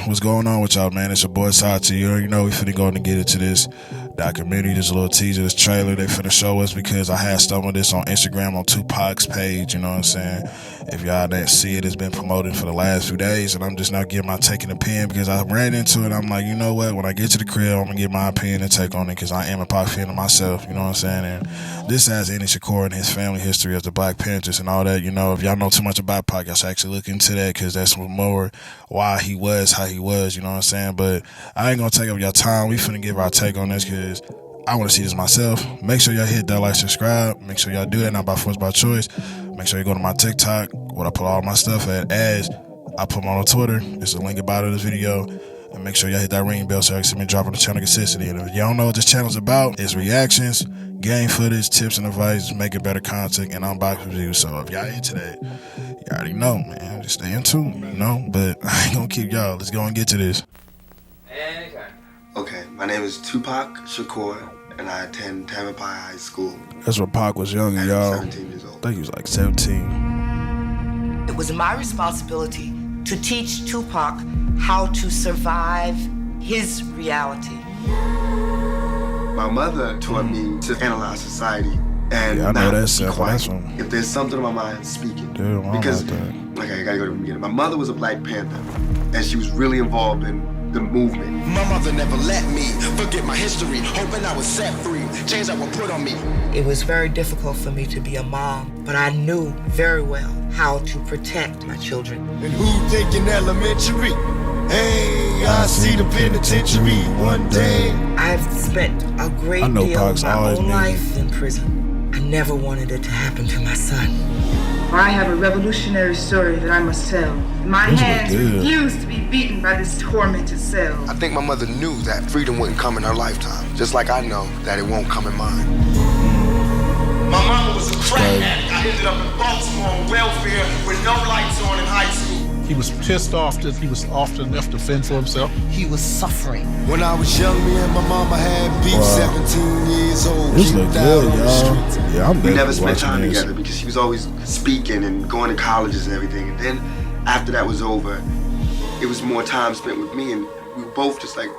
What's going on with y'all, man? It's your boy Sachi. You already know we finna go and get into this documentary, this little teaser, this trailer they finna show us, because I had some of this on Instagram on Tupac's page, you know what I'm saying? If y'all didn't see it, it's been promoted for the last few days, and I'm just now giving my take and opinion because I ran into it. I'm like, you know what? When I get to the crib, I'm gonna get my opinion and take on it because I am a Pac fan of myself, you know what I'm saying? And this has afenishakur and his family history as the Black Panthers and all that, you know. If y'all know too much about Pac, y'all should actually look into that because that's more why he was how he was, you know what I'm saying? But I ain't gonna take up your time. We finna give our take on this because I want to see this myself. Make sure y'all hit that like, subscribe. Make sure y'all do that, not by force, by choice. Make sure you go to my TikTok, where I put all my stuff at, as I put them on Twitter. There's a link about it in this video. And make sure y'all hit that ring bell so y'all can see me dropping the channel consistently. And if y'all don't know what this channel's about, it's reactions, game footage, tips and advice, making better content, and unboxing reviews. So if y'all into that, you already know, man. Just stay in tune, you know? But I ain't gonna keep y'all. Let's go and get to this. Okay, my name is Tupac Shakur, and I attend Tampapai High School. That's when Pac was young, y'all. 17 years old. I think he was like 17. It was my responsibility to teach Tupac how to survive his reality. My mother taught me to analyze society and yeah, I know not that's be quiet. One. If there's something in my mind, speak it. Dude, because, okay, I gotta go to the beginning. My mother was a Black Panther, and she was really involved in the movement. My mother never let me forget my history, hoping I was set free, chains that were put on me. It was very difficult for me to be a mom, but I knew very well how to protect my children. And who thinking elementary? Hey, I see the penitentiary one day. I've spent a great deal of my own life in prison. I never wanted it to happen to my son. I have a revolutionary story that I must tell. My hands refuse to be beaten by this tormented cell. I think my mother knew that freedom wouldn't come in her lifetime, just like I know that it won't come in mine. My mama was a crack addict. I ended up in Baltimore on welfare with no lights on in high school. He was pissed off that he was often left to fend for himself. He was suffering. When I was young, me and my mama had beef. 17 years old. This look good, y'all. Yeah, we never spent time together because she was always speaking and going to colleges and everything. And then after that was over, it was more time spent with me, and we were both just like,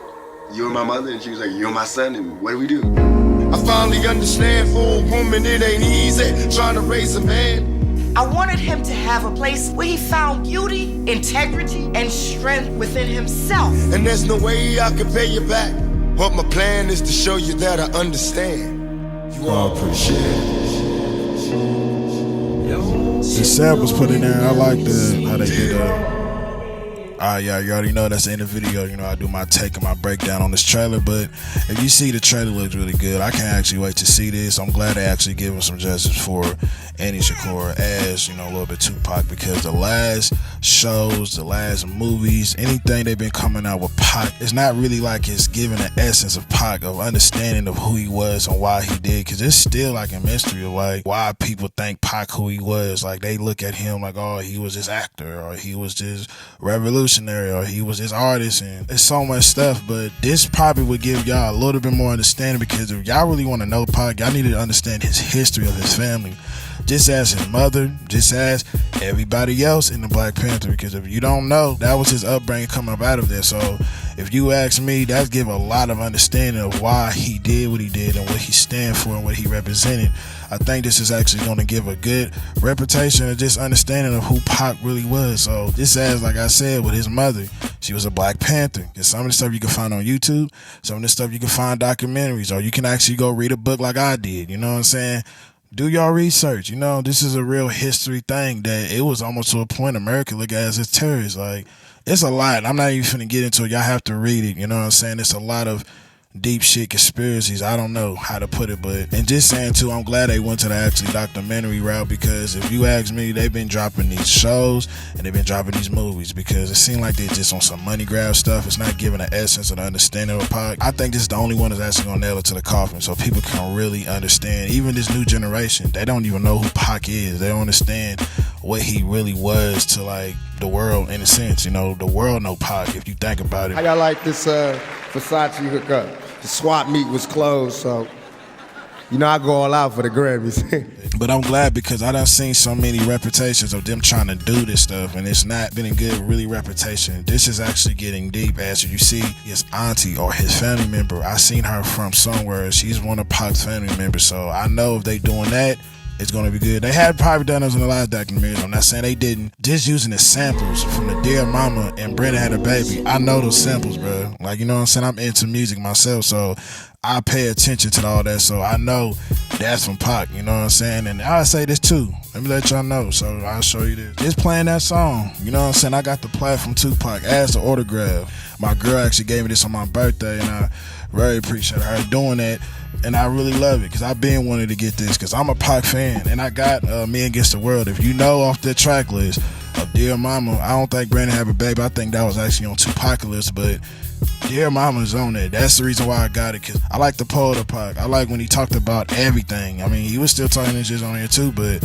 you're my mother, and she was like, you're my son, and what do we do? I finally understand for a woman it ain't easy trying to raise a man. I wanted him to have a place where he found beauty, integrity, and strength within himself. And there's no way I can pay you back, but my plan is to show you that I understand. You all appreciate it. The samples put in there. I like how they did that. Yeah, you already know that's in the video. You know, I do my take and my breakdown on this trailer, but if you see, the trailer looks really good. I can't actually wait to see this. I'm glad they actually give him some justice for afenishakur as, you know, a little bit Tupac, because the last shows, the last movies, anything they've been coming out with Pac, it's not really like it's giving the essence of Pac, of understanding of who he was and why he did, because it's still like a mystery of like why people think Pac who he was. Like they look at him like, oh, he was this actor, or he was this revolutionary, or he was this artist, and it's so much stuff. But this probably would give y'all a little bit more understanding, because if y'all really want to know Pac, y'all need to understand his history of his family, just as his mother, just as everybody else in the Black Panther, because if you don't know, that was his upbringing coming up out of there. So if you ask me, that's give a lot of understanding of why he did what he did and what he stand for and what he represented. I think this is actually going to give a good reputation and just understanding of who Pac really was. So just as, like I said, with his mother, she was a Black Panther. And some of the stuff you can find on YouTube, some of the stuff you can find documentaries, or you can actually go read a book like I did, you know what I'm saying? Do y'all research, you know, this is a real history thing that it was almost to a point America look at as terrorists. Like, it's a lot. I'm not even finna get into it. Y'all have to read it, you know what I'm saying? It's a lot of deep shit conspiracies. I don't know how to put it, but, and just saying too, I'm glad they went to the actually documentary route, because if you ask me, they've been dropping these shows and they've been dropping these movies because it seemed like they're just on some money grab stuff. It's not giving the essence or the understanding of Pac. I think this is the only one that's actually gonna nail it to the coffin, so people can really understand. Even this new generation, they don't even know who Pac is. They don't understand what he really was to like the world, in a sense. You know, the world know Pac if you think about it. How y'all like this Versace hookup? The swap meet was closed, so You know, I go all out for the Grammys. But I'm glad because I done seen so many reputations of them trying to do this stuff, and it's not been a good, really reputation. This is actually getting deep. As you see, his auntie or his family member, I seen her from somewhere. She's one of Pac's family members, so I know if they doing that, it's gonna be good. They had probably done those in the last documentary. I'm not saying they didn't. Just using the samples from the Dear Mama and Brenda Had a Baby. I know those samples, bro. Like, you know what I'm saying? I'm into music myself, so I pay attention to all that. So I know that's from Pac, you know what I'm saying? And I'll say this too. Let me let y'all know. So I'll show you this. Just playing that song. You know what I'm saying? I got the plaque from Tupac as the autograph. My girl actually gave me this on my birthday, and I very appreciate her doing that. And I really love it because I've been wanting to get this because I'm a Pac fan, and I got Me Against the World. If you know off the track list of Dear Mama, I don't think Brandon Have a Baby. I think that was actually on Tupac list, but Dear Mama's on there. That's the reason why I got it, because I like the poet of Pac. I like when he talked about everything. I mean, he was still talking this shit on here too, but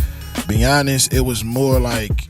be honest, it was more like,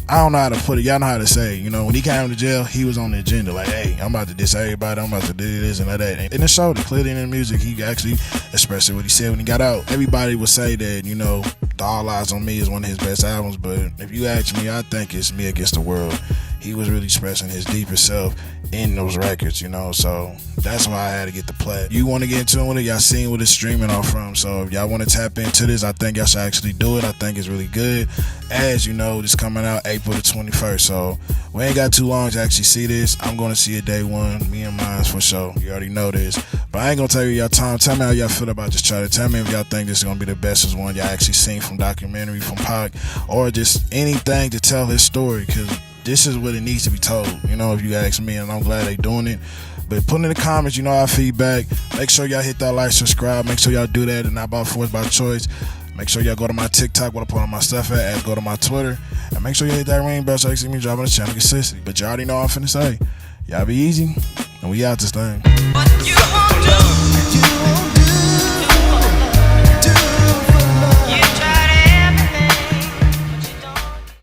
I don't know how to put it. Y'all know how to say, you know, when he came to jail, he was on the agenda. Like, hey, I'm about to diss everybody. I'm about to do this and that. And it showed it clearly in the music. He actually expressed what he said when he got out. Everybody would say that, you know, The All Eyes on Me is one of his best albums. But if you ask me, I think it's Me Against the World. He was really expressing his deepest self in those records, you know, so that's why I had to get the plat. You want to get into it with it, y'all seen what it's streaming off from, so if y'all want to tap into this, I think y'all should actually do it. I think it's really good. As you know, this coming out April the 21st, so we ain't got too long to actually see this. I'm going to see it day one, me and mine for sure. You already know this, but I ain't going to tell you y'all time. Tell me how y'all feel about this trailer. Tell me if y'all think this is going to be the best one y'all actually seen from documentary from Pac, or just anything to tell his story, because this is what it needs to be told, you know, if you ask me, and I'm glad they doing it. But put in the comments, you know, our feedback. Make sure y'all hit that like, subscribe. Make sure y'all do that, and not by force, by choice. Make sure y'all go to my TikTok, what I put on my stuff at, and go to my Twitter. And make sure you hit that ring bell so you can see me dropping the channel consistently. But you already know what I'm finna say. Y'all be easy, and we out this thing.